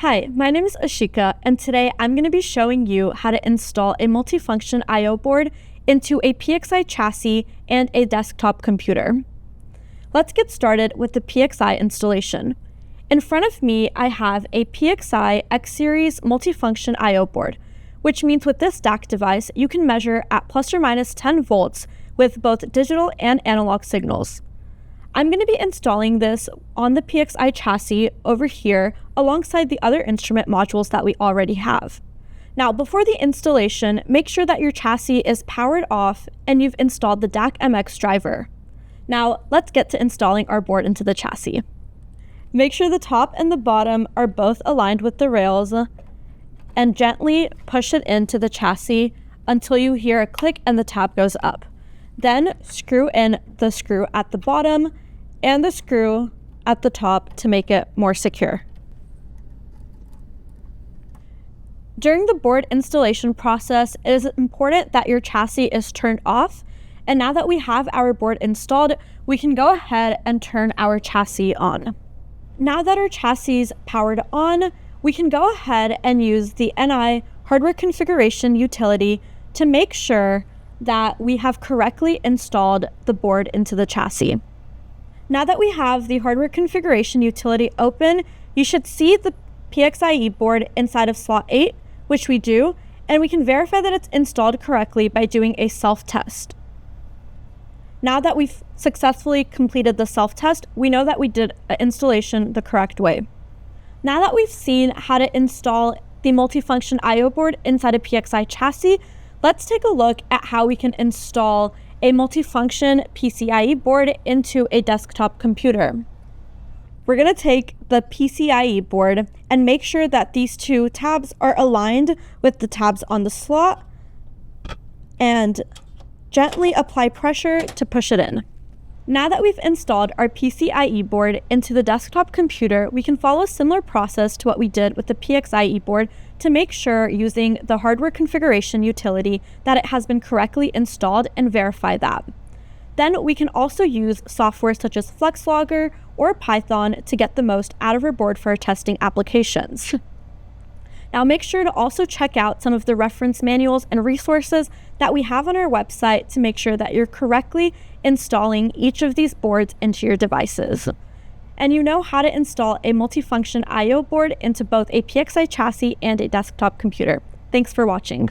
Hi, my name is Ashika, and today I'm going to be showing you how to install a multifunction I/O board into a PXI chassis and a desktop computer. Let's get started with the PXI installation. In front of me, I have a PXI X series multifunction I/O board, which means with this DAC device, you can measure at plus or minus 10 volts with both digital and analog signals. I'm going to be installing this on the PXI chassis over here alongside the other instrument modules that we already have. Now, before the installation, make sure that your chassis is powered off and you've installed the DAC MX driver. Now, let's get to installing our board into the chassis. Make sure the top and the bottom are both aligned with the rails and gently push it into the chassis until you hear a click and the tab goes up. Then screw in the screw at the bottom and the screw at the top to make it more secure. During the board installation process, it is important that your chassis is turned off. And now that we have our board installed, we can go ahead and turn our chassis on. Now that our chassis is powered on, we can go ahead and use the NI hardware configuration utility to make sure that we have correctly installed the board into the chassis. Now that we have the hardware configuration utility open, you should see the PXIe board inside of slot 8, which we do, and we can verify that it's installed correctly by doing a self-test. Now that we've successfully completed the self-test, we know that we did an installation the correct way. Now that we've seen how to install the multifunction I/O board inside a PXI chassis, let's take a look at how we can install a multifunction PCIe board into a desktop computer. We're going to take the PCIe board and make sure that these two tabs are aligned with the tabs on the slot and gently apply pressure to push it in. Now that we've installed our PCIe board into the desktop computer, we can follow a similar process to what we did with the PXIe board to make sure, using the hardware configuration utility, that it has been correctly installed and verify that. Then we can also use software such as FlexLogger or Python to get the most out of our board for our testing applications. Now make sure to also check out some of the reference manuals and resources that we have on our website to make sure that you're correctly installing each of these boards into your devices. And you know how to install a multifunction I/O board into both a PXI chassis and a desktop computer. Thanks for watching.